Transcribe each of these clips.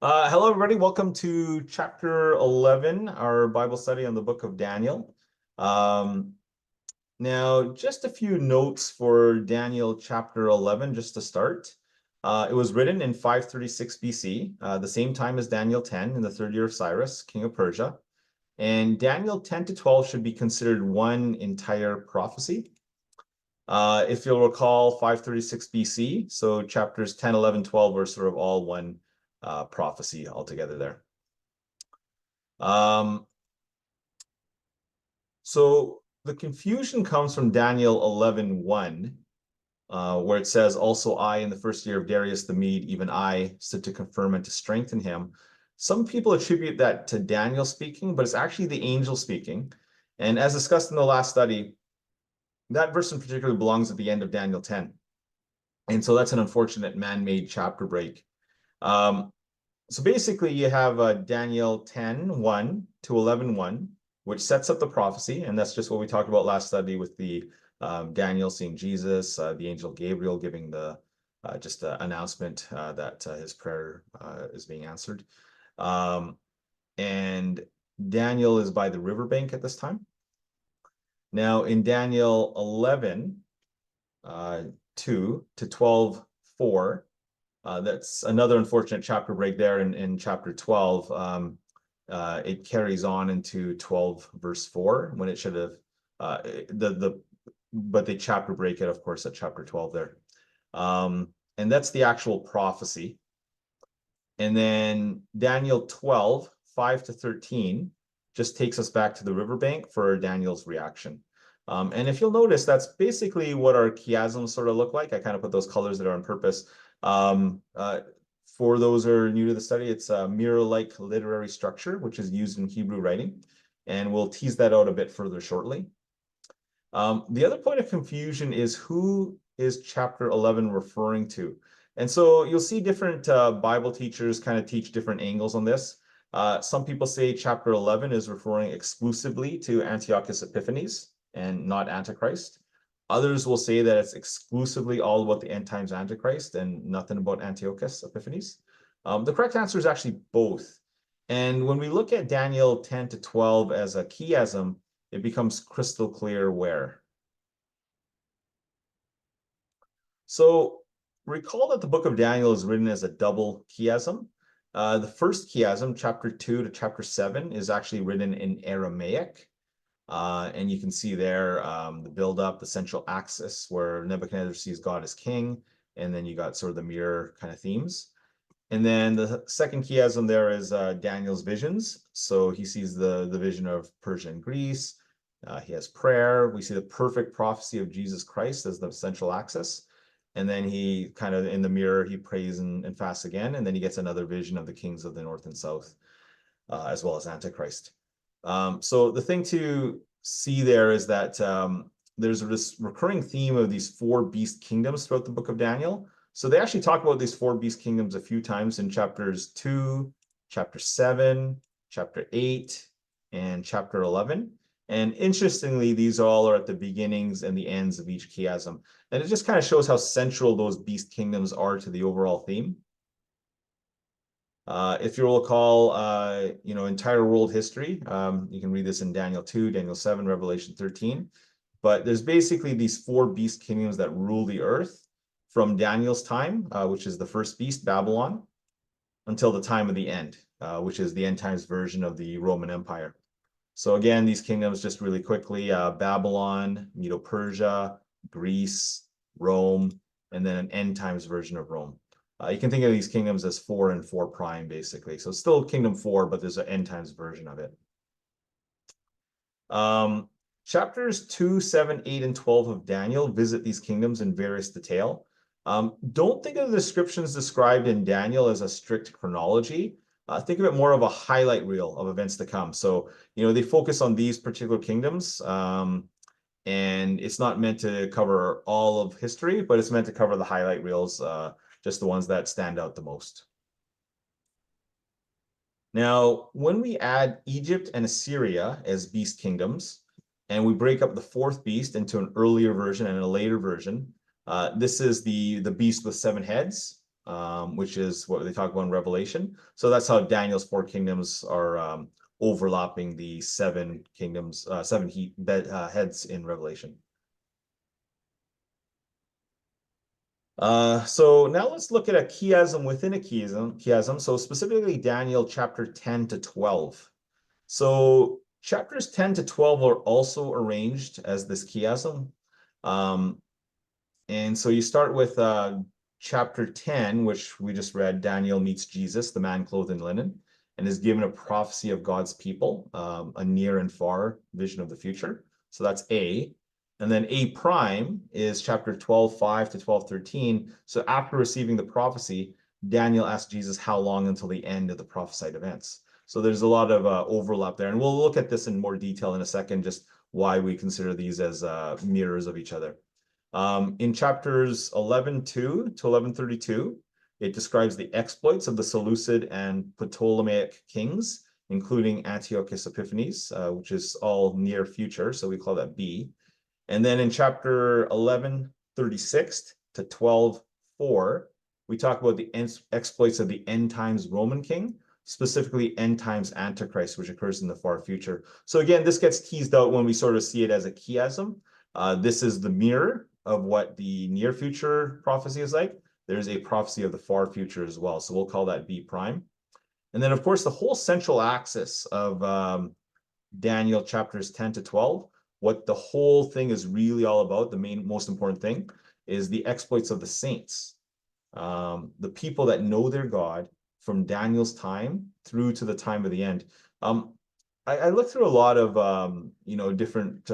Hello, everybody. Welcome to chapter 11, our Bible study on the book of Daniel. Now, just a few notes for Daniel chapter 11, just to start. It was written in 536 BC, the same time as Daniel 10 in the third year of Cyrus, king of Persia. And Daniel 10 to 12 should be considered one entire prophecy. If you'll recall, 536 BC, so chapters 10, 11, 12 are sort of all one prophecy altogether there. So the confusion comes from Daniel 11:1, where it says, "Also I, in the first year of Darius the Mede, even I, stood to confirm and to strengthen him." Some people attribute that to Daniel speaking, but it's actually the angel speaking. And as discussed in the last study, that verse in particular belongs at the end of Daniel 10. And so that's an unfortunate man-made chapter break. So basically, you have Daniel 10:1 to 11:1, which sets up the prophecy, and that's just what we talked about last study with the Daniel seeing Jesus, the angel Gabriel giving the just announcement that his prayer is being answered. And Daniel is by the riverbank at this time. Now, in Daniel 11, 2 to 12:4, that's another unfortunate chapter break there in chapter 12. It carries on into 12 verse 4 when it should have but they chapter break it, of course, at chapter 12 there. And that's the actual prophecy. And then Daniel 12, 5 to 13 just takes us back to the riverbank for Daniel's reaction. And if you'll notice, that's basically what our chiasms sort of look like. I kind of put those colors there on purpose. For those who are new to the study, it's a mirror-like literary structure, which is used in Hebrew writing. And we'll tease that out a bit further shortly. The other point of confusion is, who is chapter 11 referring to? And so you'll see different Bible teachers kind of teach different angles on this. Some people say chapter 11 is referring exclusively to Antiochus Epiphanes and not Antichrist. Others will say that it's exclusively all about the end times Antichrist and nothing about Antiochus Epiphanes. The correct answer is actually both. And when we look at Daniel 10 to 12 as a chiasm, it becomes crystal clear where. So recall that the book of Daniel is written as a double chiasm. The first chiasm, chapter 2 to chapter 7, is actually written in Aramaic. And you can see there the buildup, the central axis where Nebuchadnezzar sees God as king, and then you got sort of the mirror kind of themes. And then the second chiasm there is Daniel's visions. So he sees the vision of Persia and Greece. He has prayer. We see the perfect prophecy of Jesus Christ as the central axis. And then he kind of, in the mirror, he prays and fasts again. And then he gets another vision of the kings of the north and south, as well as Antichrist. So the thing to see there is that there's this recurring theme of these four beast kingdoms throughout the book of Daniel. So they actually talk about these four beast kingdoms a few times in chapters 2, chapter 7, chapter 8, and chapter 11. And interestingly, these all are at the beginnings and the ends of each chiasm. And it just kind of shows how central those beast kingdoms are to the overall theme. If you'll recall, entire world history, you can read this in Daniel 2, Daniel 7, Revelation 13. But there's basically these four beast kingdoms that rule the earth from Daniel's time, which is the first beast, Babylon, until the time of the end, which is the end times version of the Roman Empire. So again, these kingdoms, just really quickly, Babylon, Medo-Persia, Greece, Rome, and then an end times version of Rome. You can think of these kingdoms as 4 and 4 prime, basically. So it's still kingdom 4, but there's an end times version of it. Chapters 2, 7, 8, and 12 of Daniel visit these kingdoms in various detail. Don't think of the descriptions described in Daniel as a strict chronology. Think of it more of a highlight reel of events to come. So, they focus on these particular kingdoms, and it's not meant to cover all of history, but it's meant to cover the highlight reels, just the ones that stand out the most. Now, when we add Egypt and Assyria as beast kingdoms, and we break up the fourth beast into an earlier version and a later version, this is the beast with 7 heads. which is what they talk about in Revelation. So that's how Daniel's 4 kingdoms are overlapping the 7 kingdoms, heads in Revelation. So now let's look at a chiasm within a chiasm. So specifically Daniel chapter 10 to 12. So chapters 10 to 12 are also arranged as this chiasm. And so you start with chapter 10, which we just read. Daniel meets Jesus, the man clothed in linen, and is given a prophecy of God's people, a near and far vision of the future. So that's A. And then A prime is chapter 12:5 to 12:13. So after receiving the prophecy, Daniel asks Jesus how long until the end of the prophesied events. So there's a lot of overlap there. And we'll look at this in more detail in a second, just why we consider these as mirrors of each other. In chapters 11:2 to 11:32, it describes the exploits of the Seleucid and Ptolemaic kings, including Antiochus Epiphanes, which is all near future, so we call that B. And then in chapter 11:36 to 12:4, we talk about the exploits of the end times Roman king, specifically end times Antichrist, which occurs in the far future. So again, this gets teased out when we sort of see it as a chiasm. This is the mirror of what the near future prophecy is like. There's a prophecy of the far future as well. So we'll call that B prime. And then, of course, the whole central axis of Daniel chapters 10 to 12, what the whole thing is really all about, the most important thing, is the exploits of the saints, the people that know their God from Daniel's time through to the time of the end. I looked through a lot of different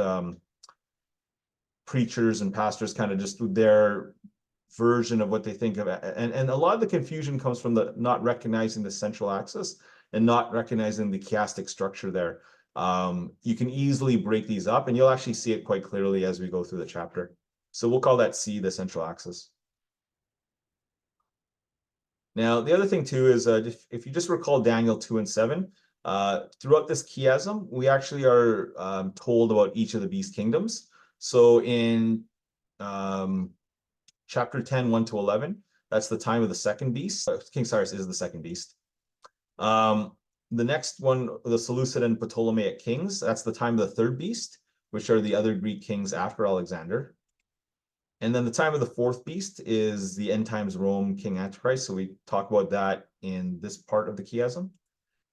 preachers and pastors, kind of just their version of what they think of it. And a lot of the confusion comes from the not recognizing the central axis and not recognizing the chiastic structure there. You can easily break these up, and you'll actually see it quite clearly as we go through the chapter. So we'll call that C, the central axis. Now, the other thing too is if you just recall Daniel 2 and 7, throughout this chiasm, we actually are told about each of the beast kingdoms. So in chapter 10, 1 to 11, that's the time of the second beast. King Cyrus is the second beast. The next one, the Seleucid and Ptolemaic kings, that's the time of the third beast, which are the other Greek kings after Alexander. And then the time of the fourth beast is the end times Rome king Antichrist. So we talk about that in this part of the chiasm.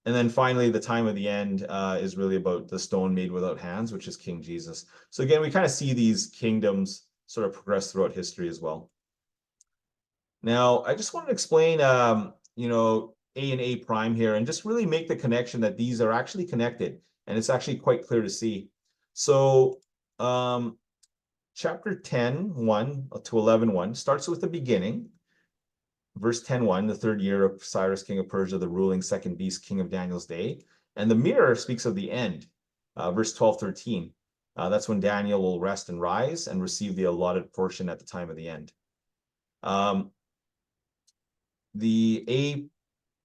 And then finally, the time of the end is really about the stone made without hands, which is King Jesus. So again, we kind of see these kingdoms sort of progress throughout history as well. Now, I just want to explain, A and A prime here, and just really make the connection that these are actually connected, and it's actually quite clear to see. So, chapter 10, 1 to 11:1 starts with the beginning. Verse 10:1, the third year of Cyrus, king of Persia, the ruling second beast, king of Daniel's day. And the mirror speaks of the end. Verse 12:13, that's when Daniel will rest and rise and receive the allotted portion at the time of the end. The A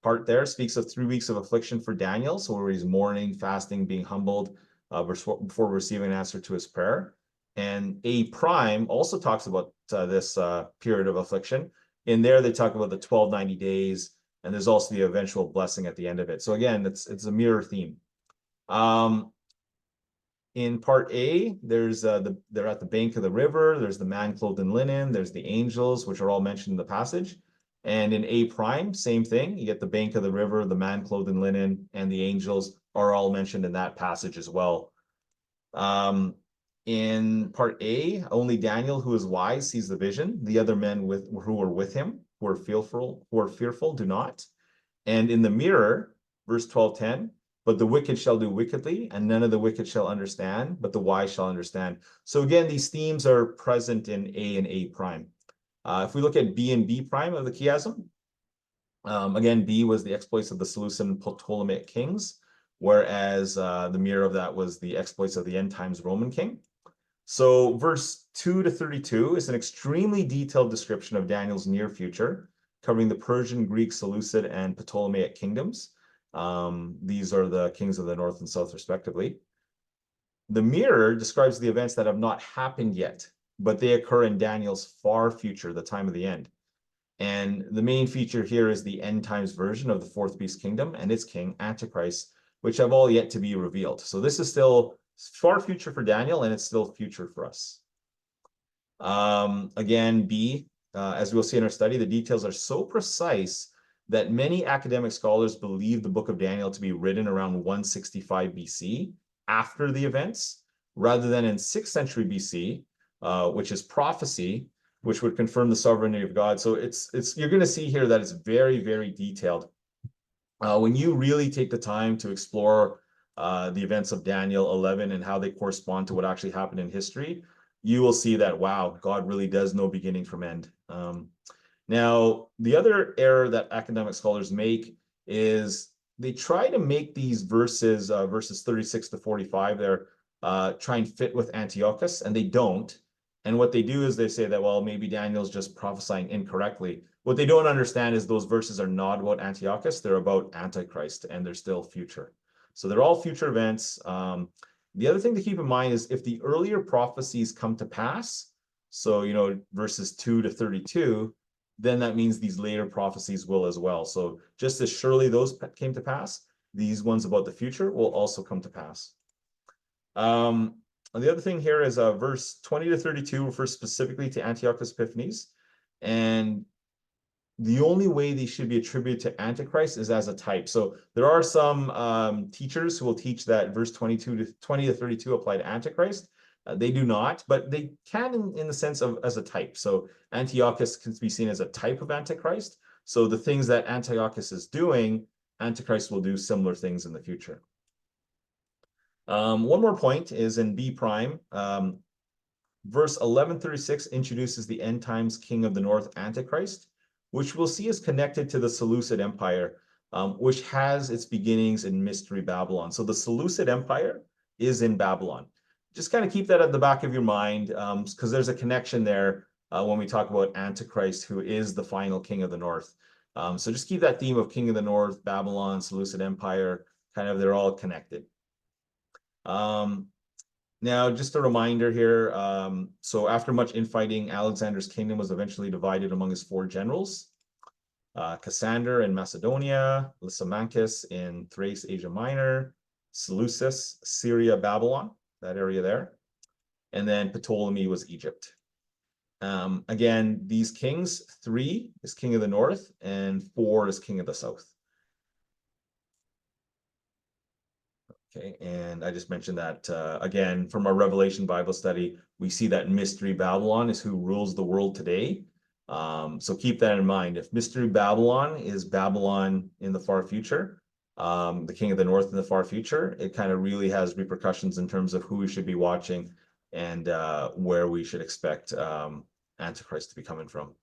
part there speaks of 3 weeks of affliction for Daniel, so where he's mourning, fasting, being humbled before receiving an answer to his prayer. And A prime also talks about this period of affliction. In there, they talk about the 1290 days, and there's also the eventual blessing at the end of it. So again, it's a mirror theme. In part A, there's they're at the bank of the river. There's the man clothed in linen. There's the angels, which are all mentioned in the passage. And in A prime, same thing. You get the bank of the river, the man clothed in linen, and the angels are all mentioned in that passage as well. In part A, only Daniel, who is wise, sees the vision. The other men who are with him, who are fearful, do not. And in the mirror, verse 12:10, but the wicked shall do wickedly, and none of the wicked shall understand, but the wise shall understand. So again, these themes are present in A and A prime. If we look at B and B prime of the chiasm, again, B was the exploits of the Seleucid and Ptolemaic kings, whereas the mirror of that was the exploits of the end times Roman king. So verse 2 to 32 is an extremely detailed description of Daniel's near future, covering the Persian, Greek, Seleucid, and Ptolemaic kingdoms. These are the kings of the north and south, respectively. The mirror describes the events that have not happened yet, but they occur in Daniel's far future, the time of the end. And the main feature here is the end times version of the fourth beast kingdom and its king, Antichrist, which have all yet to be revealed. So this is still far future for Daniel, and it's still future for us. Again, B, as we'll see in our study, the details are so precise that many academic scholars believe the book of Daniel to be written around 165 BC, after the events, rather than in 6th century BC, which is prophecy, which would confirm the sovereignty of God. So you're going to see here that it's very, very detailed. When you really take the time to explore the events of Daniel 11 and how they correspond to what actually happened in history, you will see that, wow, God really does know beginning from end. Now, the other error that academic scholars make is they try to make these verses 36 to 45 there, try and fit with Antiochus, and they don't. And what they do is they say that, well, maybe Daniel's just prophesying incorrectly. What they don't understand is those verses are not about Antiochus, they're about Antichrist, and they're still future. So they're all future events. The other thing to keep in mind is if the earlier prophecies come to pass, so, verses 2 to 32, then that means these later prophecies will as well. So just as surely those came to pass, these ones about the future will also come to pass. And the other thing here is verse 20 to 32 refers specifically to Antiochus Epiphanes. And the only way they should be attributed to Antichrist is as a type. So there are some teachers who will teach that verse 20 to 32 apply to Antichrist. They do not, but they can in the sense of as a type. So Antiochus can be seen as a type of Antichrist. So the things that Antiochus is doing, Antichrist will do similar things in the future. One more point is in B prime. Verse 1136 introduces the end times king of the north, Antichrist, which we'll see is connected to the Seleucid Empire, which has its beginnings in Mystery Babylon. So the Seleucid Empire is in Babylon. Just kind of keep that at the back of your mind, because there's a connection there when we talk about Antichrist, who is the final king of the north. So just keep that theme of king of the north, Babylon, Seleucid Empire, they're all connected. Now, just a reminder here. So after much infighting, Alexander's kingdom was eventually divided among his 4 generals. Cassander in Macedonia, Lysimachus in Thrace, Asia Minor, Seleucus, Syria, Babylon, that area there. And then Ptolemy was Egypt. Again, these kings, 3 is king of the north and 4 is king of the south. Okay, and I just mentioned that, again, from our Revelation Bible study, we see that Mystery Babylon is who rules the world today. So keep that in mind. If Mystery Babylon is Babylon in the far future, the king of the north in the far future, it kind of really has repercussions in terms of who we should be watching and where we should expect Antichrist to be coming from.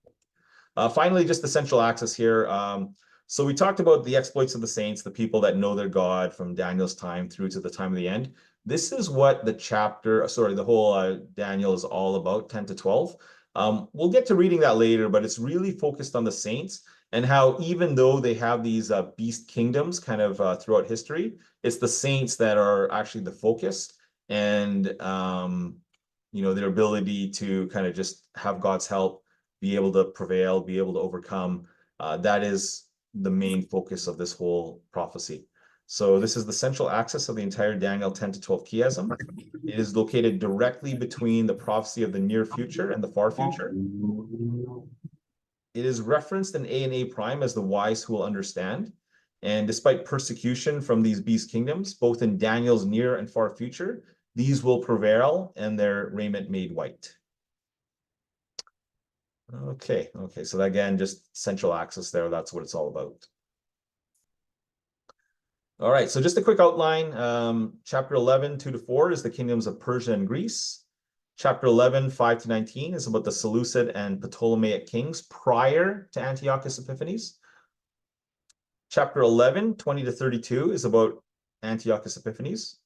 Finally, just the central axis here. So we talked about the exploits of the saints, the people that know their God from Daniel's time through to the time of the end. This is what the whole Daniel is all about, 10 to 12. We'll get to reading that later, but it's really focused on the saints and how even though they have these beast kingdoms throughout history, it's the saints that are actually the focus and, their ability to just have God's help, be able to prevail, be able to overcome. That is the main focus of this whole prophecy. So this is the central axis of the entire Daniel 10 to 12 chiasm. It is located directly between the prophecy of the near future and the far future. It is referenced in A and A prime as the wise who will understand. And despite persecution from these beast kingdoms, both in Daniel's near and far future, these will prevail and their raiment made white. Okay, so that, again, just central axis there, that's what it's all about. All right, so just a quick outline. Chapter 11, 2 to 4 is the kingdoms of Persia and Greece. Chapter 11, 5 to 19 is about the Seleucid and Ptolemaic kings prior to Antiochus Epiphanes. Chapter 11, 20 to 32 is about Antiochus Epiphanes.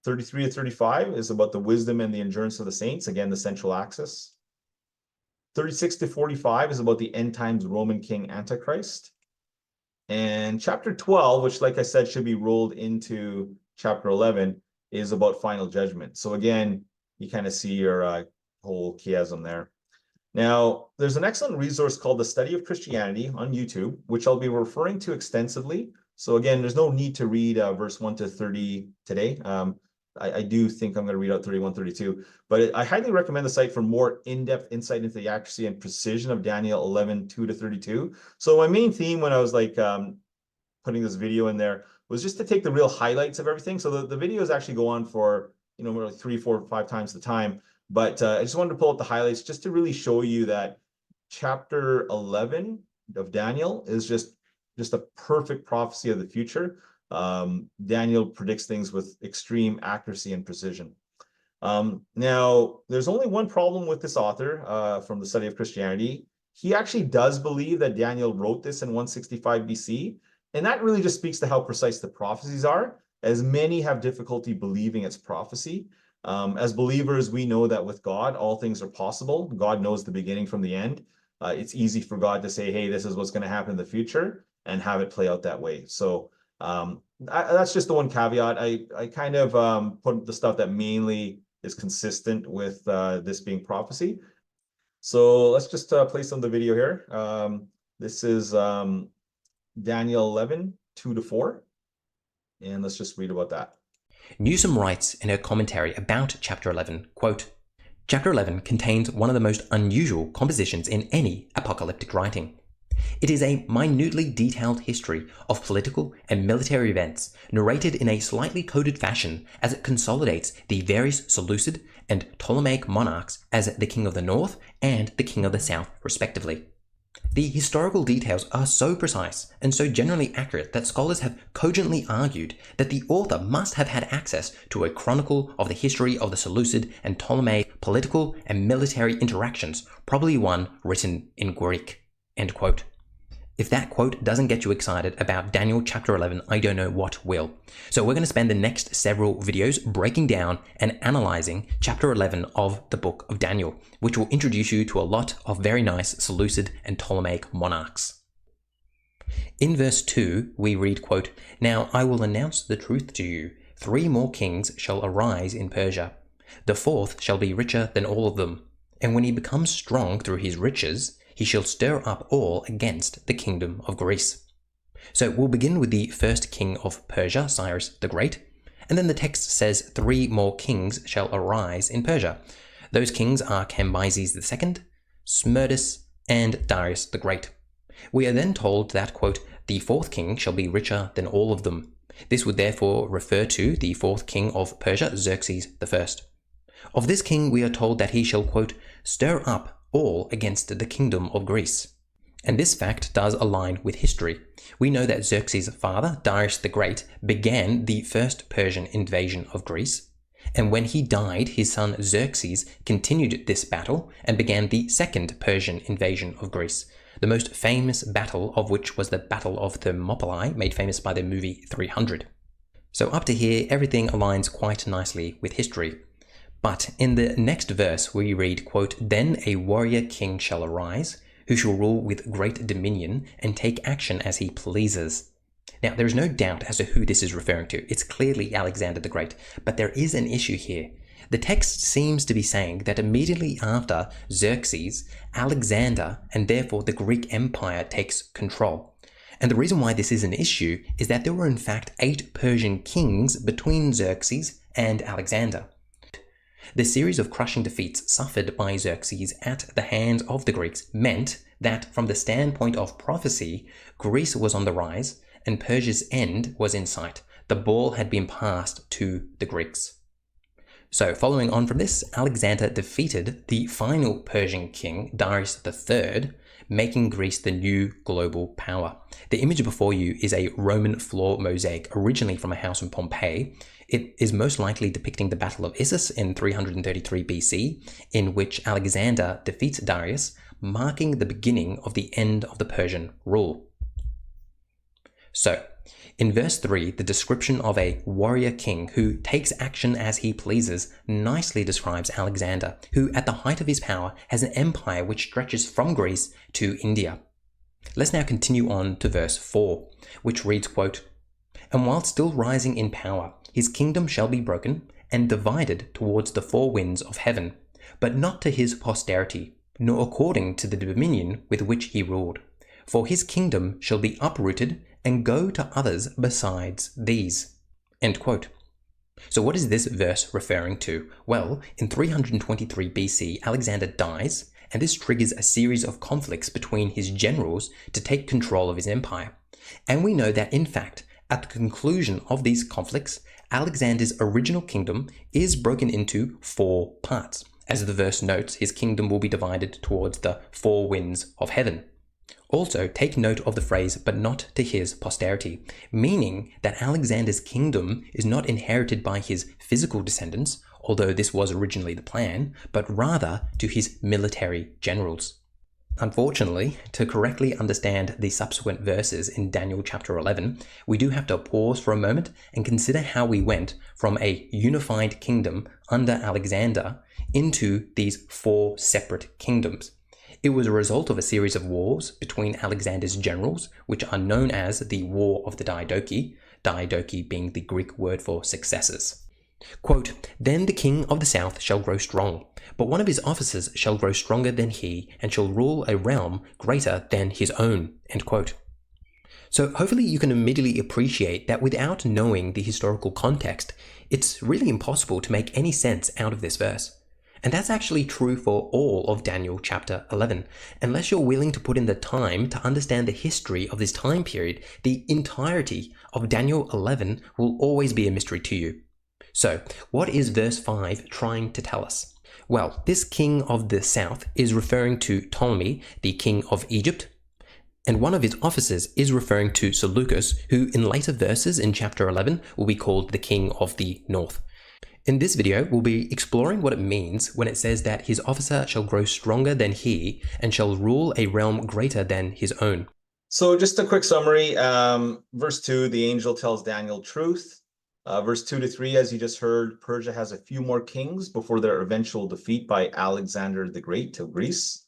33 to 35 is about the wisdom and the endurance of the saints, again, the central axis. 36 to 45 is about the end times Roman king Antichrist. And chapter 12, which, like I said, should be rolled into chapter 11, is about final judgment. So again, you see your whole chiasm there. Now, there's an excellent resource called The Study of Christianity on YouTube, which I'll be referring to extensively. So again, there's no need to read verse 1 to 30 today. I do think I'm going to read out 31, 32, but I highly recommend the site for more in-depth insight into the accuracy and precision of Daniel 11, 2 to 32. So my main theme when I was like putting this video in there was just to take the real highlights of everything. So the videos actually go on for, you know, like 3, 4, 5 times the time. But I just wanted to pull up the highlights just to really show you that chapter 11 of Daniel is just a perfect prophecy of the future. Daniel predicts things with extreme accuracy and precision. Now, there's only one problem with this author from the Study of Christianity. He actually does believe that Daniel wrote this in 165 BC, and that really just speaks to how precise the prophecies are, as many have difficulty believing it's prophecy. As believers, we know that with God, all things are possible. God knows the beginning from the end. It's easy for God to say, hey, this is what's going to happen in the future, and have it play out that way. So that's just the one caveat. I kind of put the stuff that mainly is consistent with this being prophecy. So let's just play some of the video here. This is Daniel 11, 2 to 4. And let's just read about that. Newsom writes in her commentary about chapter 11, quote, "Chapter 11 contains one of the most unusual compositions in any apocalyptic writing. It is a minutely detailed history of political and military events, narrated in a slightly coded fashion as it consolidates the various Seleucid and Ptolemaic monarchs as the king of the north and the king of the south, respectively. The historical details are so precise and so generally accurate that scholars have cogently argued that the author must have had access to a chronicle of the history of the Seleucid and Ptolemaic political and military interactions, probably one written in Greek." End quote. If that quote doesn't get you excited about Daniel chapter 11, I don't know what will. So we're going to spend the next several videos breaking down and analyzing chapter 11 of the book of Daniel, which will introduce you to a lot of very nice Seleucid and Ptolemaic monarchs. In verse 2, we read, quote, "Now I will announce the truth to you. 3 more kings shall arise in Persia. The 4th shall be richer than all of them. And when he becomes strong through his riches, he shall stir up all against the kingdom of Greece." So we'll begin with the first king of Persia, Cyrus the Great, and then the text says 3 more kings shall arise in Persia. Those kings are Cambyses II, Smerdis, and Darius the Great. We are then told that, quote, "the 4th king shall be richer than all of them." This would therefore refer to the 4th king of Persia, Xerxes I. Of this king we are told that he shall, quote, "stir up all against the kingdom of Greece." And this fact does align with history. We know that Xerxes' father, Darius the Great, began the first Persian invasion of Greece, and when he died, his son Xerxes continued this battle and began the second Persian invasion of Greece, the most famous battle of which was the Battle of Thermopylae, made famous by the movie 300. So up to here, everything aligns quite nicely with history. But in the next verse we read, quote, "Then a warrior king shall arise, who shall rule with great dominion and take action as he pleases." Now, there is no doubt as to who this is referring to. It's clearly Alexander the Great, but there is an issue here. The text seems to be saying that immediately after Xerxes, Alexander, and therefore the Greek Empire takes control. And the reason why this is an issue is that there were in fact 8 Persian kings between Xerxes and Alexander. The series of crushing defeats suffered by Xerxes at the hands of the Greeks meant that, from the standpoint of prophecy, Greece was on the rise and Persia's end was in sight. The ball had been passed to the Greeks. So, following on from this, Alexander defeated the final Persian king, Darius III, making Greece the new global power. The image before you is a Roman floor mosaic, originally from a house in Pompeii. It is most likely depicting the Battle of Issus in 333 BC, in which Alexander defeats Darius, marking the beginning of the end of the Persian rule. So, in verse 3, the description of a warrior king who takes action as he pleases nicely describes Alexander, who at the height of his power has an empire which stretches from Greece to India. Let's now continue on to verse 4, which reads, quote, "And while still rising in power, his kingdom shall be broken and divided towards the 4 winds of heaven, but not to his posterity. nor according to the dominion with which he ruled. For his kingdom shall be uprooted and go to others besides these." End quote. So what is this verse referring to? Well, in 323 BC, Alexander dies, and this triggers a series of conflicts between his generals to take control of his empire. And we know that, in fact, at the conclusion of these conflicts, Alexander's original kingdom is broken into 4 parts. As the verse notes, his kingdom will be divided towards the 4 winds of heaven. Also, take note of the phrase, "but not to his posterity," meaning that Alexander's kingdom is not inherited by his physical descendants, although this was originally the plan, but rather to his military generals. Unfortunately, to correctly understand the subsequent verses in Daniel chapter 11, we do have to pause for a moment and consider how we went from a unified kingdom under Alexander into these 4 separate kingdoms. It was a result of a series of wars between Alexander's generals, which are known as the War of the Diadochi being the Greek word for successors. Quote, "Then the king of the south shall grow strong, but one of his officers shall grow stronger than he, and shall rule a realm greater than his own." End quote. So hopefully you can immediately appreciate that without knowing the historical context, it's really impossible to make any sense out of this verse. And that's actually true for all of Daniel chapter 11. Unless you're willing to put in the time to understand the history of this time period, the entirety of Daniel 11 will always be a mystery to you. So, what is verse 5 trying to tell us? Well, this king of the south is referring to Ptolemy, the king of Egypt, and one of his officers is referring to Seleucus, who in later verses in chapter 11 will be called the king of the north. In this video, we'll be exploring what it means when it says that his officer shall grow stronger than he and shall rule a realm greater than his own. So just a quick summary. Verse 2, the angel tells Daniel truth. Verse 2 to 3, as you just heard, Persia has a few more kings before their eventual defeat by Alexander the Great to Greece.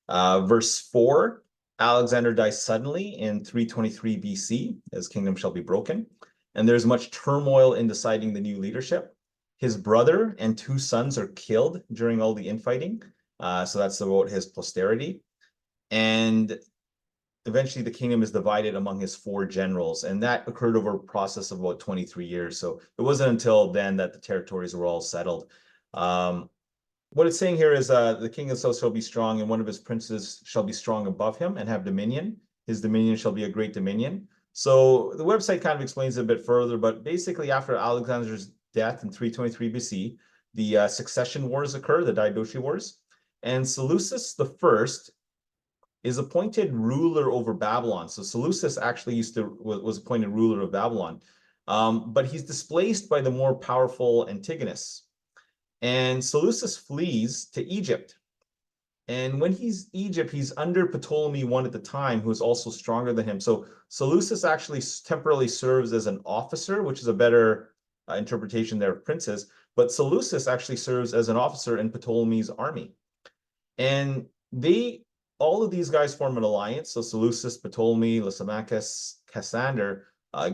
Verse 4, Alexander dies suddenly in 323 BC. His kingdom shall be broken. And there's much turmoil in deciding the new leadership. His brother and 2 sons are killed during all the infighting. So that's about his posterity. And eventually the kingdom is divided among his 4 generals. And that occurred over a process of about 23 years. So it wasn't until then that the territories were all settled. What it's saying here is the king of the south shall be strong, and one of his princes shall be strong above him and have dominion. His dominion shall be a great dominion. So the website kind of explains it a bit further, but basically after Alexander's death in 323 BC, the succession wars occur, the Diadochi Wars, and Seleucus the First is appointed ruler over Babylon. So Seleucus actually was appointed ruler of Babylon, but he's displaced by the more powerful Antiochus, and Seleucus flees to Egypt. And when he's Egypt, he's under Ptolemy I at the time, who is also stronger than him. So Seleucus actually temporarily serves as an officer, which is a better interpretation there of princes, but Seleucus actually serves as an officer in Ptolemy's army. And all of these guys form an alliance, so Seleucus, Ptolemy, Lysimachus, Cassander,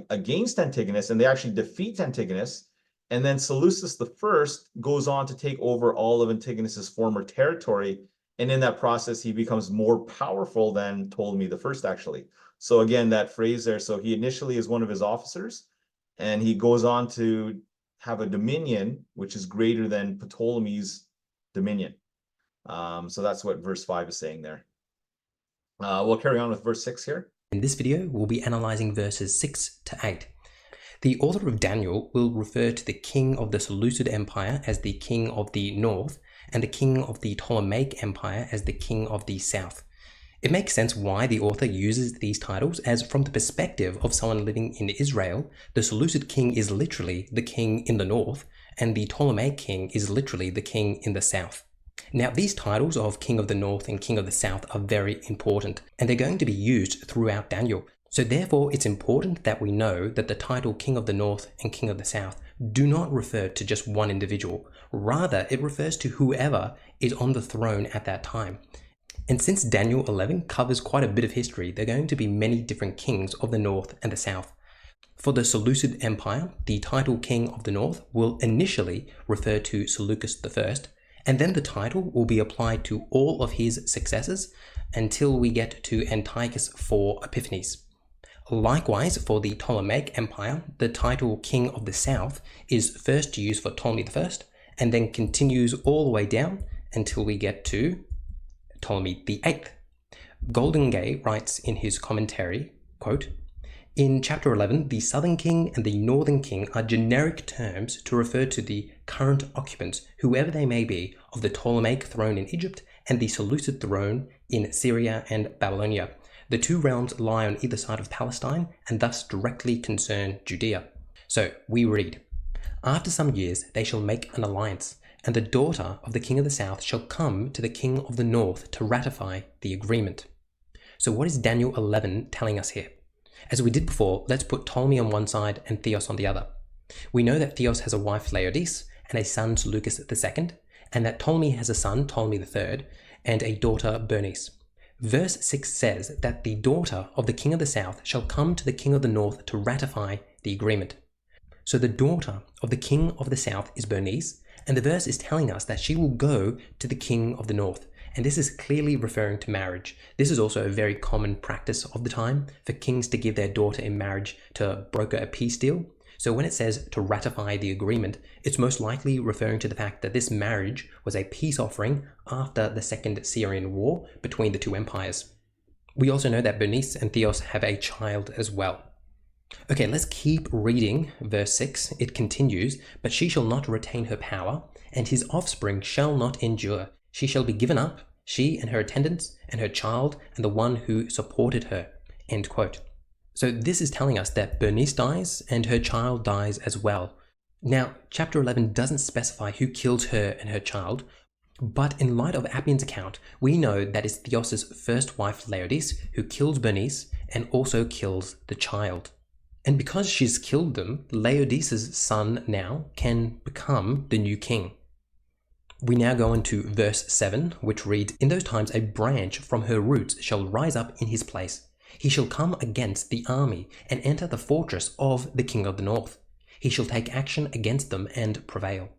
against Antigonus, and they actually defeat Antigonus. And then Seleucus the First goes on to take over all of Antigonus's former territory, and in that process, he becomes more powerful than Ptolemy the First, actually. So again, that phrase there, so he initially is one of his officers, and he goes on to have a dominion which is greater than Ptolemy's dominion. So that's what verse 5 is saying there. We'll carry on with verse 6 here. In this video, we'll be analyzing verses 6 to 8. The author of Daniel will refer to the king of the Seleucid Empire as the king of the north, and the king of the Ptolemaic Empire as the king of the south. It makes sense why the author uses these titles, as from the perspective of someone living in Israel, the Seleucid king is literally the king in the north, and the Ptolemaic king is literally the king in the south. Now, these titles of King of the North and King of the South are very important, and they're going to be used throughout Daniel. So therefore, it's important that we know that the title King of the North and King of the South do not refer to just one individual. Rather, it refers to whoever is on the throne at that time. And since Daniel 11 covers quite a bit of history, there are going to be many different kings of the North and the South. For the Seleucid Empire, the title King of the North will initially refer to Seleucus I, And then the title will be applied to all of his successors until we get to Antiochus for Epiphanes. Likewise, for the Ptolemaic Empire, the title King of the South is first used for Ptolemy I and then continues all the way down until we get to Ptolemy VIII. Goldingay writes in his commentary, quote, "In chapter 11, the southern king and the northern king are generic terms to refer to the current occupants, whoever they may be, of the Ptolemaic throne in Egypt and the Seleucid throne in Syria and Babylonia. The two realms lie on either side of Palestine and thus directly concern Judea." So we read, "After some years they shall make an alliance, and the daughter of the king of the south shall come to the king of the north to ratify the agreement." So what is Daniel 11 telling us here? As we did before, let's put Ptolemy on one side and Theos on the other. We know that Theos has a wife Laodice and a son Seleucus II, and that Ptolemy has a son Ptolemy III and a daughter Bernice. Verse 6 says that the daughter of the king of the south shall come to the king of the north to ratify the agreement. So the daughter of the king of the south is Bernice, and the verse is telling us that she will go to the king of the north. And this is clearly referring to marriage. This is also a very common practice of the time for kings to give their daughter in marriage to broker a peace deal. So when it says to ratify the agreement, it's most likely referring to the fact that this marriage was a peace offering after the Second Syrian War between the two empires. We also know that Bernice and Theos have a child as well. Okay, let's keep reading verse 6. It continues, "But she shall not retain her power, and his offspring shall not endure. She shall be given up, she and her attendants, and her child, and the one who supported her." End quote. So this is telling us that Bernice dies and her child dies as well. Now, chapter 11 doesn't specify who kills her and her child, but in light of Appian's account, we know that it's Theos's first wife Laodice who kills Bernice and also kills the child. And because she's killed them, Laodice's son now can become the new king. We now go into verse 7, which reads, "In those times a branch from her roots shall rise up in his place. He shall come against the army and enter the fortress of the king of the north. He shall take action against them and prevail."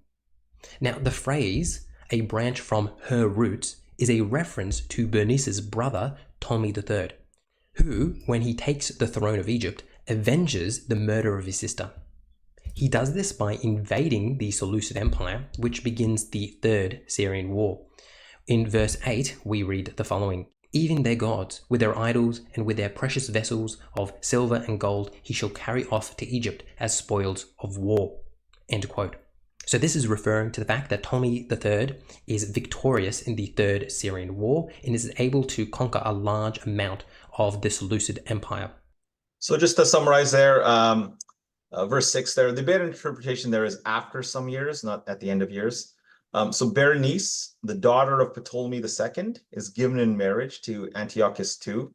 Now, the phrase, "a branch from her roots," is a reference to Bernice's brother, Ptolemy III, who, when he takes the throne of Egypt, avenges the murder of his sister. He does this by invading the Seleucid Empire, which begins the Third Syrian War. In verse 8, we read the following, "Even their gods, with their idols and with their precious vessels of silver and gold, he shall carry off to Egypt as spoils of war." End quote. So this is referring to the fact that Ptolemy III is victorious in the Third Syrian War and is able to conquer a large amount of the Seleucid Empire. So just to summarize there, verse 6 there, the better interpretation there is after some years, not at the end of years. So Berenice, the daughter of Ptolemy II, is given in marriage to Antiochus II.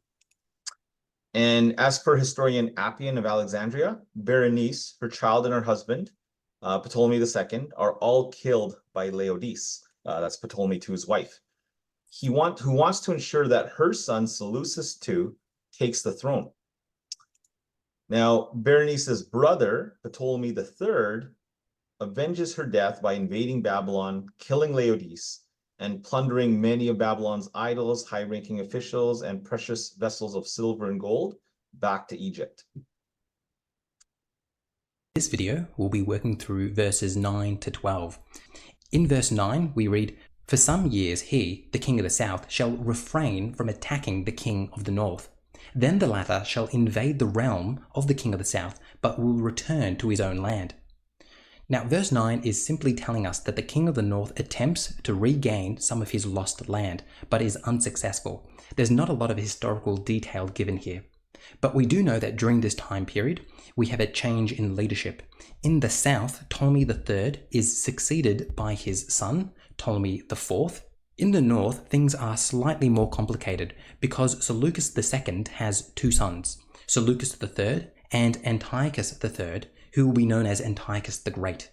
And as per historian Appian of Alexandria, Berenice, her child and her husband, Ptolemy II, are all killed by Laodice. That's Ptolemy II's wife. Who wants to ensure that her son Seleucus II takes the throne. Now, Berenice's brother, Ptolemy III, avenges her death by invading Babylon, killing Laodice, and plundering many of Babylon's idols, high-ranking officials, and precious vessels of silver and gold back to Egypt. This video will be working through verses 9 to 12. In verse 9, we read, "For some years he, the king of the south, shall refrain from attacking the king of the north. Then the latter shall invade the realm of the king of the south, but will return to his own land." Now, verse 9 is simply telling us that the king of the north attempts to regain some of his lost land, but is unsuccessful. There's not a lot of historical detail given here. But we do know that during this time period, we have a change in leadership. In the south, Ptolemy III is succeeded by his son, Ptolemy IV. In the north, things are slightly more complicated because Seleucus II has two sons, Seleucus III and Antiochus III, who will be known as Antiochus the Great.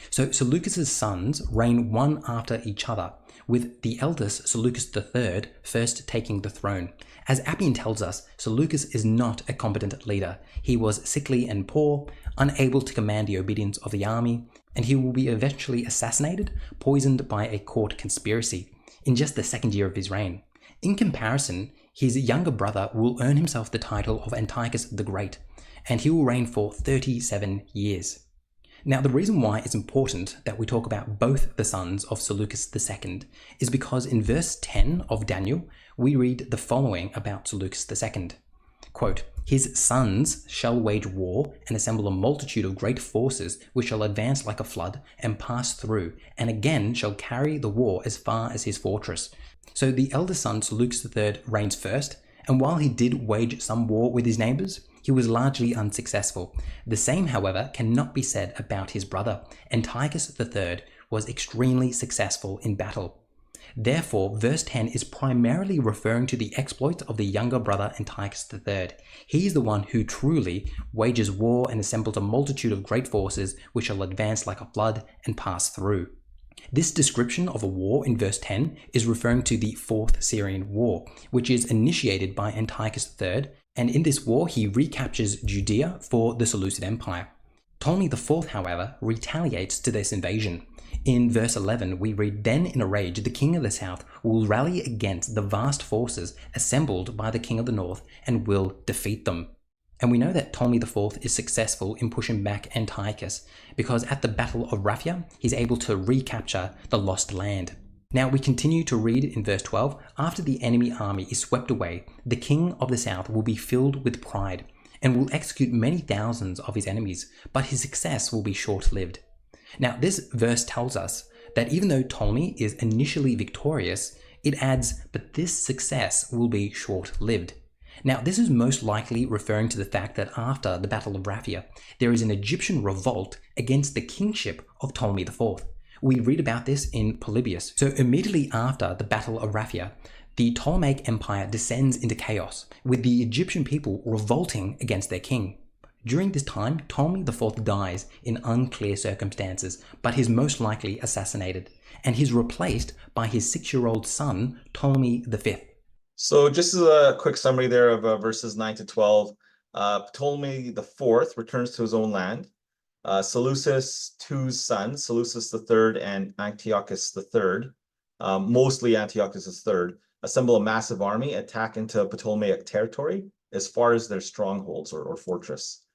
So Seleucus' sons reign one after each other, with the eldest Seleucus III first taking the throne. As Appian tells us, Seleucus is not a competent leader. He was sickly and poor, unable to command the obedience of the army, and he will be eventually assassinated, poisoned by a court conspiracy, in just the second year of his reign. In comparison, his younger brother will earn himself the title of Antiochus the Great, and he will reign for 37 years. Now, the reason why it's important that we talk about both the sons of Seleucus II is because in verse 10 of Daniel, we read the following about Seleucus II. Quote, "His sons shall wage war and assemble a multitude of great forces, which shall advance like a flood and pass through, and again shall carry the war as far as his fortress." So the eldest son, Seleucus III, reigns first, and while he did wage some war with his neighbors, he was largely unsuccessful. The same, however, cannot be said about his brother. Antiochus III was extremely successful in battle. Therefore, verse 10 is primarily referring to the exploits of the younger brother Antiochus III. He is the one who truly wages war and assembles a multitude of great forces which shall advance like a flood and pass through. This description of a war in verse 10 is referring to the Fourth Syrian War, which is initiated by Antiochus III, and in this war he recaptures Judea for the Seleucid Empire. Ptolemy IV, however, retaliates to this invasion. In verse 11, we read, "Then in a rage the king of the south will rally against the vast forces assembled by the king of the north and will defeat them." And we know that Ptolemy IV is successful in pushing back Antiochus because at the Battle of Raphia, he's able to recapture the lost land. Now we continue to read in verse 12, "After the enemy army is swept away, the king of the south will be filled with pride and will execute many thousands of his enemies, but his success will be short-lived." Now this verse tells us that even though Ptolemy is initially victorious, it adds, but this success will be short-lived. Now, this is most likely referring to the fact that after the Battle of Raphia, there is an Egyptian revolt against the kingship of Ptolemy IV. We read about this in Polybius. So immediately after the Battle of Raphia, the Ptolemaic Empire descends into chaos, with the Egyptian people revolting against their king. During this time, Ptolemy IV dies in unclear circumstances, but he's most likely assassinated, and he's replaced by his 6-year-old son, Ptolemy V. So just as a quick summary there of verses 9 to 12, Ptolemy IV returns to his own land. Seleucus II's sons, Seleucus III and Antiochus III, mostly Antiochus III, assemble a massive army, attack into Ptolemaic territory as far as their strongholds or fortress.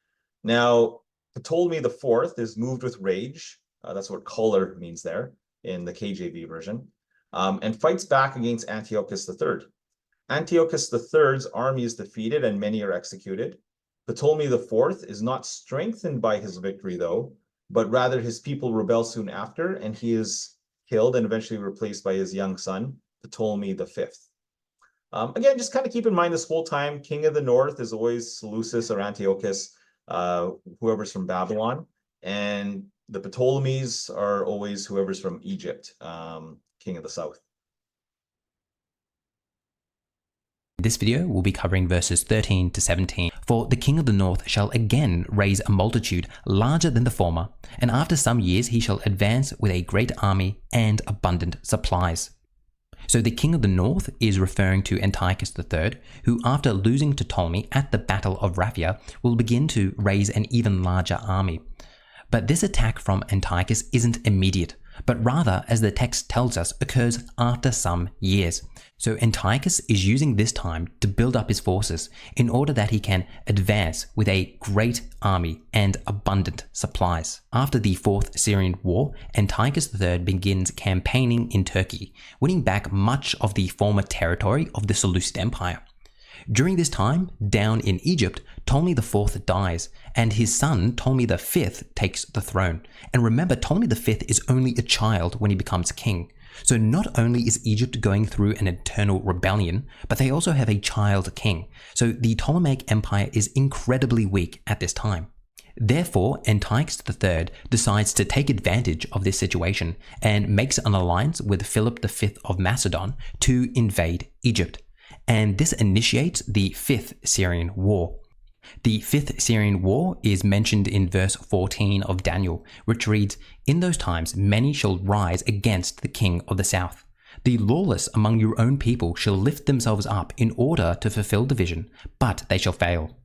Now, Ptolemy IV is moved with rage. That's what choler means there in the KJV version, and fights back against Antiochus III. Antiochus III's army is defeated and many are executed. Ptolemy IV is not strengthened by his victory, though, but rather his people rebel soon after, and he is killed and eventually replaced by his young son, Ptolemy V. Again, just kind of keep in mind this whole time, king of the north is always Seleucus or Antiochus, whoever's from Babylon, and the Ptolemies are always whoever's from Egypt, king of the south. This video will be covering verses 13 to 17. "For the king of the north shall again raise a multitude larger than the former, and after some years he shall advance with a great army and abundant supplies." So the king of the north is referring to Antiochus III, who after losing to Ptolemy at the Battle of Raphia will begin to raise an even larger army. But this attack from Antiochus isn't immediate, but rather, as the text tells us, occurs after some years. So Antiochus is using this time to build up his forces in order that he can advance with a great army and abundant supplies. After the Fourth Syrian War, Antiochus III begins campaigning in Turkey, winning back much of the former territory of the Seleucid Empire. During this time, down in Egypt, Ptolemy IV dies, and his son Ptolemy V takes the throne. And remember, Ptolemy V is only a child when he becomes king. So not only is Egypt going through an internal rebellion, but they also have a child king. So the Ptolemaic Empire is incredibly weak at this time. Therefore, Antiochus III decides to take advantage of this situation and makes an alliance with Philip V of Macedon to invade Egypt. And this initiates the Fifth Syrian War. The Fifth Syrian War is mentioned in verse 14 of Daniel, which reads, "In those times many shall rise against the king of the south. The lawless among your own people shall lift themselves up in order to fulfill the vision, but they shall fail."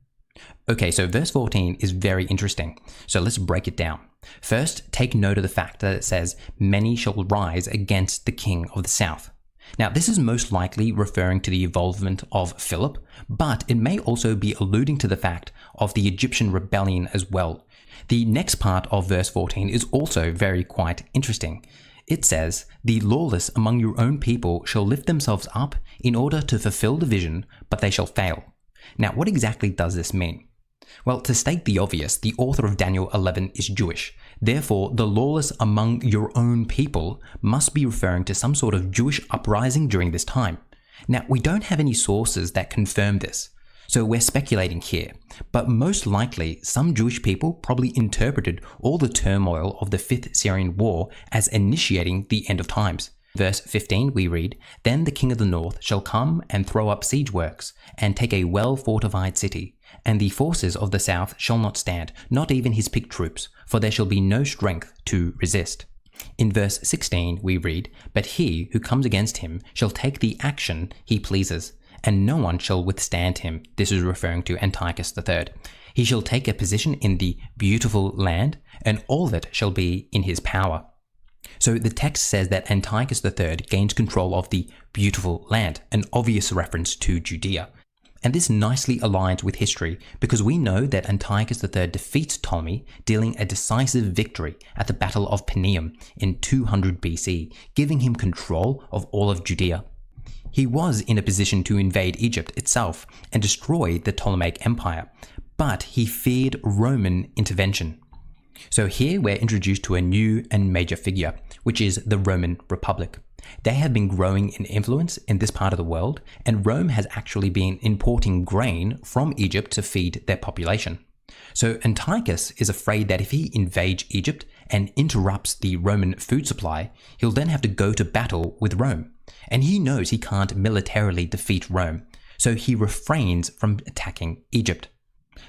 Okay, so verse 14 is very interesting. So let's break it down. First, take note of the fact that it says, "Many shall rise against the king of the south." Now, this is most likely referring to the involvement of Philip, but it may also be alluding to the fact of the Egyptian rebellion as well. The next part of verse 14 is also very quite interesting. It says, "The lawless among your own people shall lift themselves up in order to fulfill the vision, but they shall fail." Now, what exactly does this mean? Well, to state the obvious, the author of Daniel 11 is Jewish. Therefore, the lawless among your own people must be referring to some sort of Jewish uprising during this time. Now, we don't have any sources that confirm this, so we're speculating here. But most likely, some Jewish people probably interpreted all the turmoil of the Fifth Syrian War as initiating the end of times. Verse 15 we read, "Then the king of the north shall come and throw up siege works, and take a well-fortified city. And the forces of the south shall not stand, not even his picked troops, for there shall be no strength to resist." In verse 16 we read, "But he who comes against him shall take the action he pleases, and no one shall withstand him." This is referring to Antiochus III. "He shall take a position in the beautiful land, and all of it shall be in his power." So the text says that Antiochus III gains control of the beautiful land, an obvious reference to Judea. And this nicely aligns with history because we know that Antiochus III defeats Ptolemy, dealing a decisive victory at the Battle of Paneum in 200 BC, giving him control of all of Judea. He was in a position to invade Egypt itself and destroy the Ptolemaic Empire, but he feared Roman intervention. So here we're introduced to a new and major figure, which is the Roman Republic. They have been growing in influence in this part of the world, and Rome has actually been importing grain from Egypt to feed their population. So Antiochus is afraid that if he invades Egypt and interrupts the Roman food supply, he'll then have to go to battle with Rome. And he knows he can't militarily defeat Rome, so he refrains from attacking Egypt.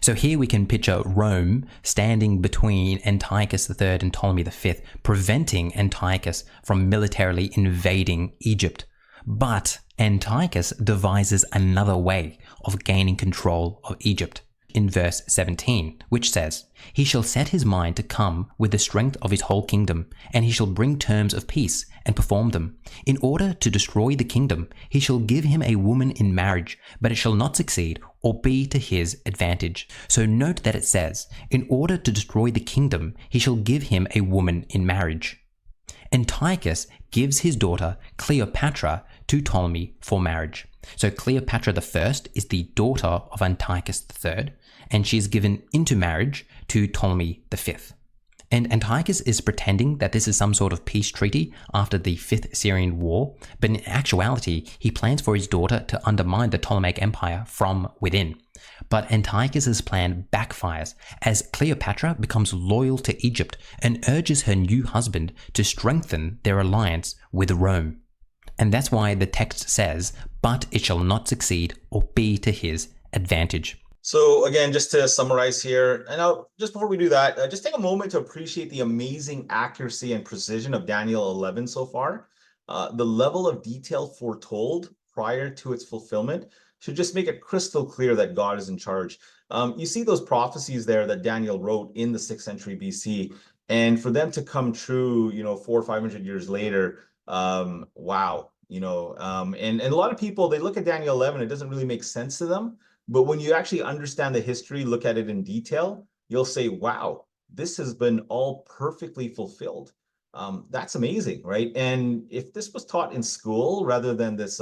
So here we can picture Rome standing between Antiochus III and Ptolemy V, preventing Antiochus from militarily invading Egypt. But Antiochus devises another way of gaining control of Egypt in verse 17, which says, "He shall set his mind to come with the strength of his whole kingdom, and he shall bring terms of peace and perform them. In order to destroy the kingdom, he shall give him a woman in marriage, but it shall not succeed or be to his advantage." So note that it says, in order to destroy the kingdom, he shall give him a woman in marriage. Antiochus gives his daughter Cleopatra to Ptolemy for marriage. So Cleopatra I is the daughter of Antiochus III, and she is given into marriage to Ptolemy V. And Antiochus is pretending that this is some sort of peace treaty after the Fifth Syrian War, but in actuality, he plans for his daughter to undermine the Ptolemaic Empire from within. But Antiochus's plan backfires as Cleopatra becomes loyal to Egypt and urges her new husband to strengthen their alliance with Rome. And that's why the text says, "But it shall not succeed or be to his advantage." So again, just to summarize here, and now just before we do that, just take a moment to appreciate the amazing accuracy and precision of Daniel 11 so far. The level of detail foretold prior to its fulfillment should just make it crystal clear that God is in charge. You see those prophecies there that Daniel wrote in the 6th century BC, and for them to come true, 400 or 500 years later, wow, and a lot of people, they look at Daniel 11, it doesn't really make sense to them. But when you actually understand the history, look at it in detail, you'll say, wow, this has been all perfectly fulfilled. That's amazing, right? And if this was taught in school rather than this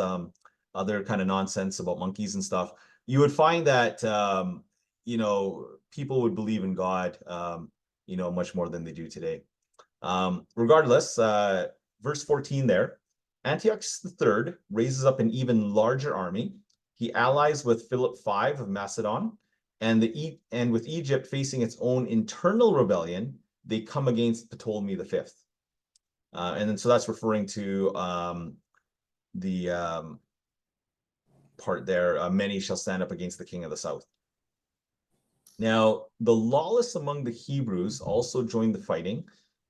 other kind of nonsense about monkeys and stuff, you would find that, people would believe in God, much more than they do today. Regardless, verse 14 there, Antiochus III raises up an even larger army. He allies with Philip V of Macedon, and with Egypt facing its own internal rebellion, they come against Ptolemy V. And then so that's referring to the part there, many shall stand up against the king of the south. Now, the lawless among the Hebrews also joined the fighting,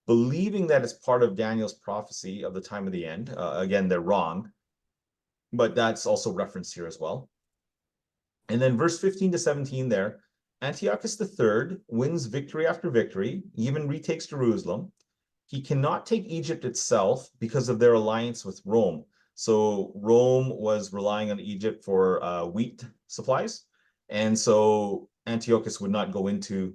believing that it's part of Daniel's prophecy of the time of the end. Again, they're wrong, but that's also referenced here as well. And then verse 15 to 17 there, Antiochus III wins victory after victory, even retakes Jerusalem. He cannot take Egypt itself because of their alliance with Rome. So Rome was relying on Egypt for wheat supplies. And so Antiochus would not go into,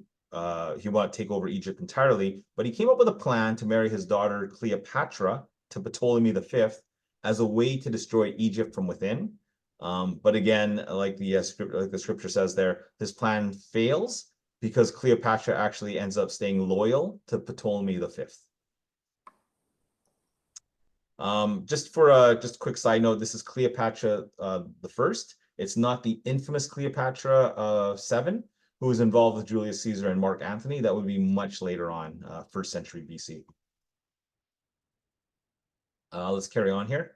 he would not take over Egypt entirely, but he came up with a plan to marry his daughter Cleopatra to Ptolemy V as a way to destroy Egypt from within. But again, like the scripture says there, this plan fails because Cleopatra actually ends up staying loyal to Ptolemy V. Just a quick side note, this is Cleopatra the First. It's not the infamous Cleopatra 7, who was involved with Julius Caesar and Mark Antony. That would be much later on, 1st century BC. Let's carry on here.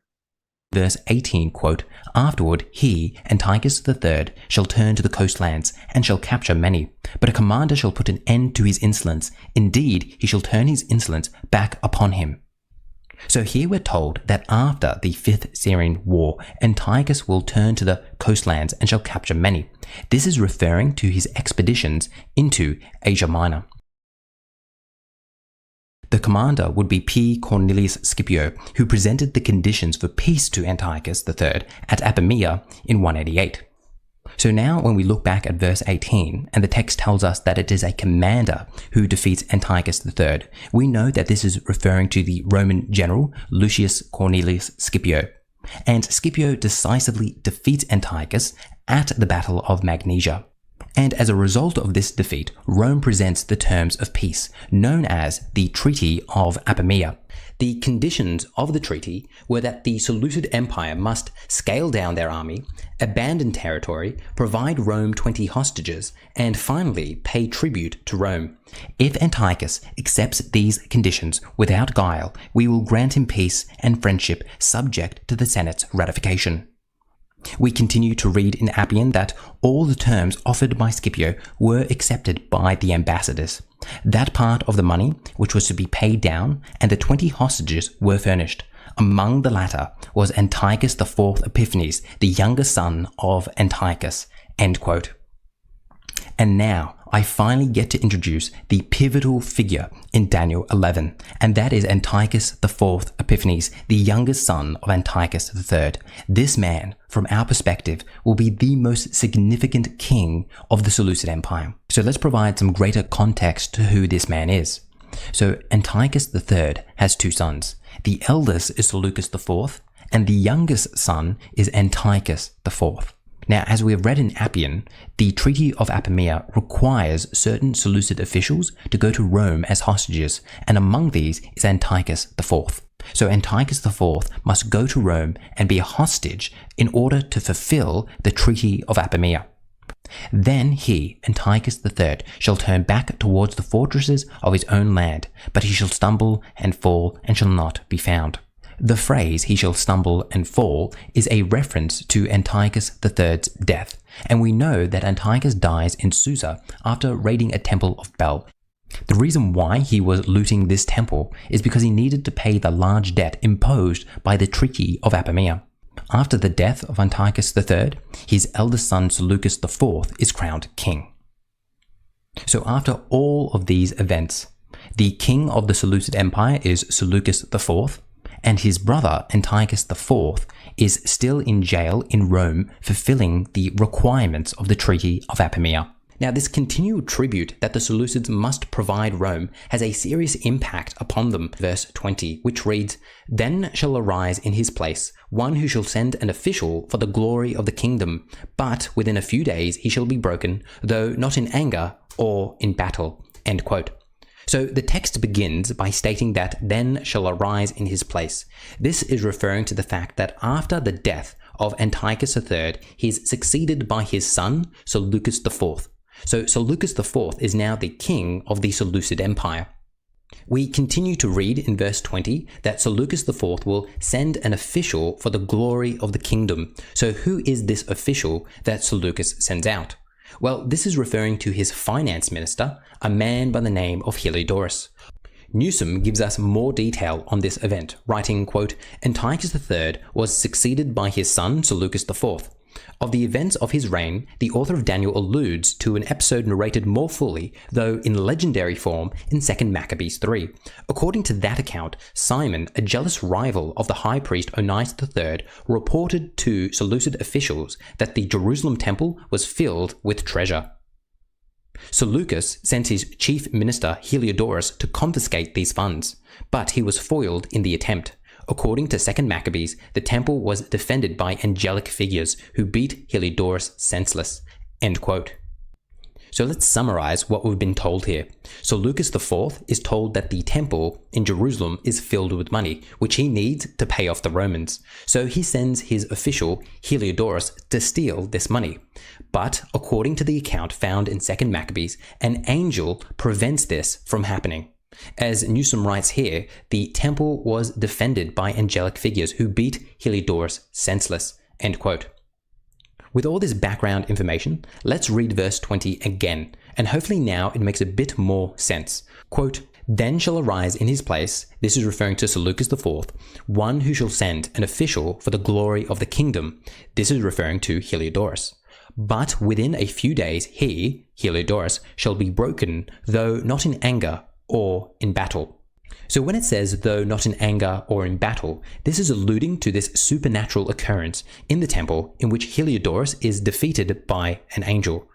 Verse 18, quote, "Afterward he, Antiochus III, shall turn to the coastlands, and shall capture many. But a commander shall put an end to his insolence. Indeed, he shall turn his insolence back upon him." So here we're told that after the 5th Syrian War, Antiochus will turn to the coastlands and shall capture many. This is referring to his expeditions into Asia Minor. The commander would be P. Cornelius Scipio, who presented the conditions for peace to Antiochus III at Apamea in 188. So now when we look back at verse 18, and the text tells us that it is a commander who defeats Antiochus III, we know that this is referring to the Roman general Lucius Cornelius Scipio. And Scipio decisively defeats Antiochus at the Battle of Magnesia. And as a result of this defeat, Rome presents the terms of peace, known as the Treaty of Apamea. The conditions of the treaty were that the Seleucid Empire must scale down their army, abandon territory, provide Rome 20 hostages, and finally pay tribute to Rome. If Antiochus accepts these conditions without guile, we will grant him peace and friendship subject to the Senate's ratification. We continue to read in Appian that all the terms offered by Scipio were accepted by the ambassadors. That part of the money which was to be paid down and the 20 hostages were furnished. Among the latter was Antiochus IV Epiphanes, the younger son of Antiochus. End quote. And now I finally get to introduce the pivotal figure in Daniel 11, and that is Antiochus IV Epiphanes, the youngest son of Antiochus III. This man, from our perspective, will be the most significant king of the Seleucid Empire. So let's provide some greater context to who this man is. So Antiochus III has 2 sons. The eldest is Seleucus IV, and the youngest son is Antiochus IV. Now, as we have read in Appian, the Treaty of Apamea requires certain Seleucid officials to go to Rome as hostages, and among these is Antiochus IV. So Antiochus IV must go to Rome and be a hostage in order to fulfill the Treaty of Apamea. Then he, Antiochus III, shall turn back towards the fortresses of his own land, but he shall stumble and fall and shall not be found. The phrase, "he shall stumble and fall," is a reference to Antiochus III's death, and we know that Antiochus dies in Susa after raiding a temple of Bel. The reason why he was looting this temple is because he needed to pay the large debt imposed by the Treaty of Apamea. After the death of Antiochus III, his eldest son Seleucus IV is crowned king. So after all of these events, the king of the Seleucid Empire is Seleucus IV, and his brother Antiochus IV is still in jail in Rome, fulfilling the requirements of the Treaty of Apamea. Now, this continued tribute that the Seleucids must provide Rome has a serious impact upon them. Verse 20, which reads, "Then shall arise in his place one who shall send an official for the glory of the kingdom, but within a few days he shall be broken, though not in anger or in battle." End quote. So the text begins by stating that "then shall arise in his place." This is referring to the fact that after the death of Antiochus III, he is succeeded by his son, Seleucus IV. So Seleucus IV is now the king of the Seleucid Empire. We continue to read in verse 20 that Seleucus IV will send an official for the glory of the kingdom. So who is this official that Seleucus sends out? Well, this is referring to his finance minister, a man by the name of Heliodorus. Newsom gives us more detail on this event, writing, quote, Antiochus III was succeeded by his son Seleucus IV. Of the events of his reign, the author of Daniel alludes to an episode narrated more fully, though in legendary form, in 2 Maccabees 3. According to that account, Simon, a jealous rival of the high priest Onias III, reported to Seleucid officials that the Jerusalem temple was filled with treasure. Seleucus sent his chief minister Heliodorus to confiscate these funds, but he was foiled in the attempt. According to 2 Maccabees, the temple was defended by angelic figures who beat Heliodorus senseless. End quote. So let's summarize what we've been told here. Seleucus IV is told that the temple in Jerusalem is filled with money, which he needs to pay off the Romans. So he sends his official Heliodorus to steal this money. But according to the account found in 2 Maccabees, an angel prevents this from happening. As Newsom writes here, the temple was defended by angelic figures who beat Heliodorus senseless. End quote. With all this background information, let's read verse 20 again, and hopefully now it makes a bit more sense. Quote, Then shall arise in his place, this is referring to Seleucus IV, one who shall send an official for the glory of the kingdom. This is referring to Heliodorus. But within a few days he, Heliodorus, shall be broken, though not in anger or in battle. So when it says, though not in anger or in battle, this is alluding to this supernatural occurrence in the temple in which Heliodorus is defeated by an angel.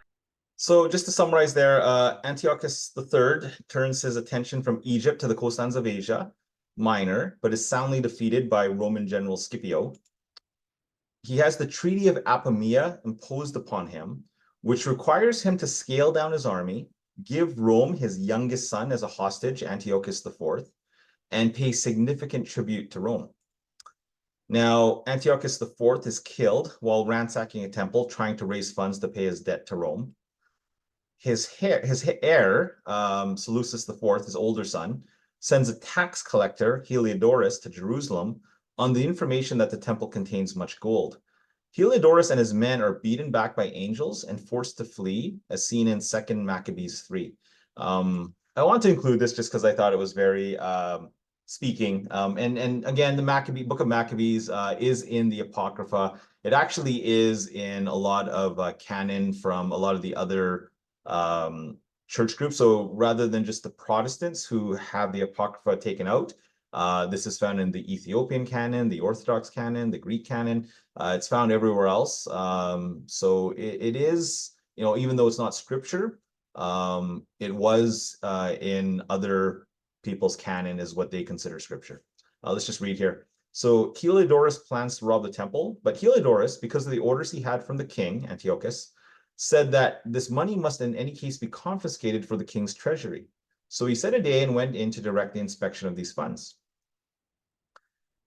So just to summarize there, Antiochus III turns his attention from Egypt to the coastlands of Asia Minor, but is soundly defeated by Roman general Scipio. He has the Treaty of Apamea imposed upon him, which requires him to scale down his army, give Rome his youngest son as a hostage, Antiochus IV, and pay significant tribute to Rome. Now, Antiochus IV is killed while ransacking a temple, trying to raise funds to pay his debt to Rome. His heir, Seleucus IV, his older son, sends a tax collector, Heliodorus, to Jerusalem on the information that the temple contains much gold. Heliodorus and his men are beaten back by angels and forced to flee, as seen in 2 Maccabees 3. I want to include this just because I thought it was very speaking. And again, the Book of Maccabees is in the Apocrypha. It actually is in a lot of canon from a lot of the other church groups. So rather than just the Protestants who have the Apocrypha taken out, this is found in the Ethiopian canon, the Orthodox canon, the Greek canon. It's found everywhere else. So it is, even though it's not scripture, it was in other people's canon is what they consider scripture. Let's just read here. So Heliodorus plans to rob the temple, but Heliodorus, because of the orders he had from the king, Antiochus, said that this money must in any case be confiscated for the king's treasury. So he set a day and went in to direct the inspection of these funds.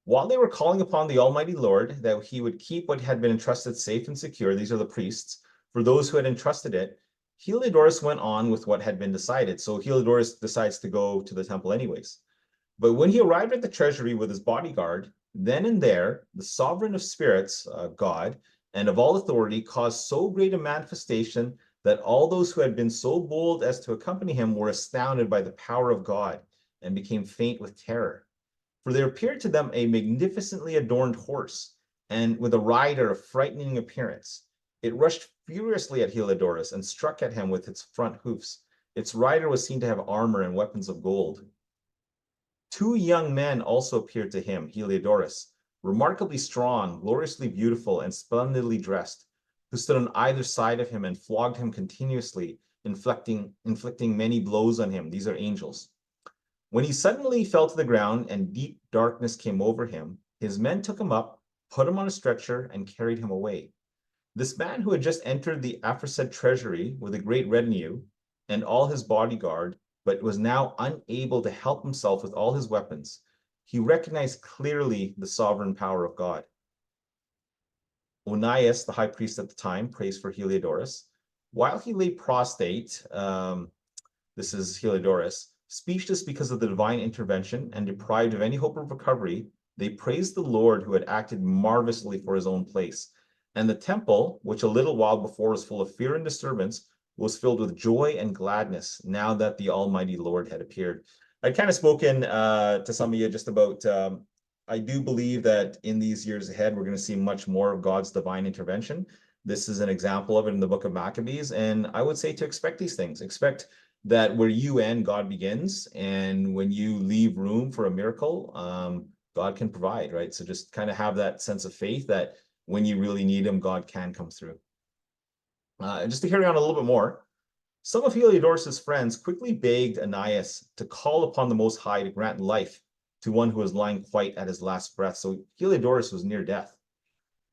While they were calling upon the Almighty Lord that he would keep what had been entrusted safe and secure, these are the priests, for those who had entrusted it, Heliodorus went on with what had been decided. So Heliodorus decides to go to the temple anyways. But when he arrived at the treasury with his bodyguard, then and there, the sovereign of spirits, God, and of all authority, caused so great a manifestation that all those who had been so bold as to accompany him were astounded by the power of God and became faint with terror. For there appeared to them a magnificently adorned horse, and with a rider of frightening appearance. It rushed furiously at Heliodorus and struck at him with its front hoofs. Its rider was seen to have armor and weapons of gold. 2 young men also appeared to him, Heliodorus, remarkably strong, gloriously beautiful, and splendidly dressed, who stood on either side of him and flogged him continuously, inflicting many blows on him. These are angels. When he suddenly fell to the ground and deep darkness came over him, his men took him up, put him on a stretcher, and carried him away. This man who had just entered the aforesaid treasury with a great retinue and all his bodyguard, but was now unable to help himself with all his weapons, he recognized clearly the sovereign power of God. Onias, the high priest at the time, prays for Heliodorus. While he lay prostrate, this is Heliodorus, speechless because of the divine intervention and deprived of any hope of recovery, they praised the Lord who had acted marvelously for his own place, And the temple, which a little while before was full of fear and disturbance, was filled with joy and gladness now that the Almighty Lord had appeared. I'd kind of spoken to some of you just about, I do believe that in these years ahead, we're going to see much more of God's divine intervention. This is an example of it in the book of Maccabees. And I would say to expect these things. Expect that where you end, God begins. And when you leave room for a miracle, God can provide, right? So just kind of have that sense of faith that when you really need him, God can come through. Just to carry on a little bit more, some of Heliodorus' friends quickly begged Ananias to call upon the Most High to grant life to one who was lying quite at his last breath. So Heliodorus was near death.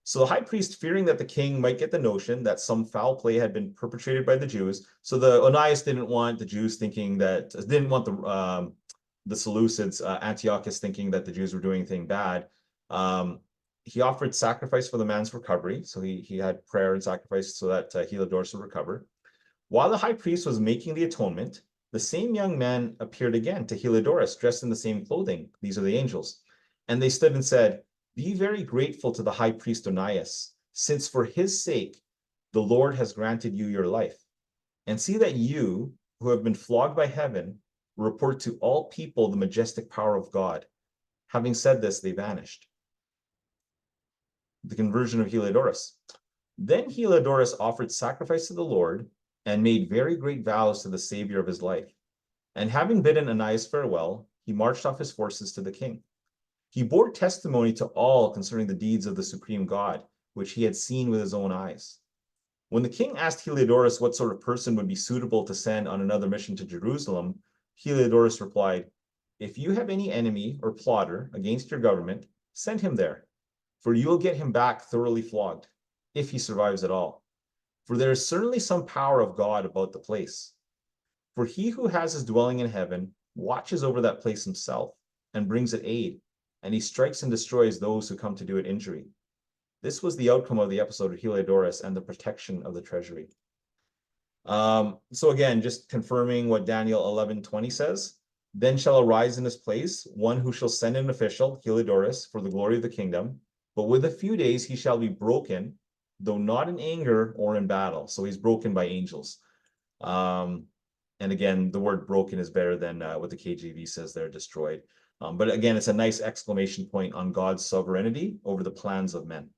So the high priest, fearing that the king might get the notion that some foul play had been perpetrated by the Jews, so the Onias didn't want the Jews thinking that, didn't want the Seleucids, Antiochus thinking that the Jews were doing anything bad. He offered sacrifice for the man's recovery. So he had prayer and sacrifice so that Heliodorus would recover. While the high priest was making the atonement, the same young man appeared again to Heliodorus, dressed in the same clothing. These are the angels. And they stood and said, "Be very grateful to the high priest Onias, since for his sake the Lord has granted you your life. And see that you, who have been flogged by heaven, report to all people the majestic power of God." Having said this, they vanished. The conversion of Heliodorus. Then Heliodorus offered sacrifice to the Lord and made very great vows to the Savior of his life. And having bidden Ananias farewell, he marched off his forces to the king. He bore testimony to all concerning the deeds of the supreme God, which he had seen with his own eyes. When the king asked Heliodorus what sort of person would be suitable to send on another mission to Jerusalem, Heliodorus replied, "If you have any enemy or plotter against your government, send him there, for you will get him back thoroughly flogged, if he survives at all. For there is certainly some power of God about the place. For he who has his dwelling in heaven watches over that place himself and brings it aid, and he strikes and destroys those who come to do it injury." This was the outcome of the episode of Heliodorus and the protection of the treasury. So again, just confirming what Daniel 11:20 says, "Then shall arise in his place one who shall send an official, Heliodorus, for the glory of the kingdom, but with a few days he shall be broken, though not in anger or in battle." So he's broken by angels. And again, the word broken is better than what the KJV says there, destroyed. But again, it's a nice exclamation point on God's sovereignty over the plans of men.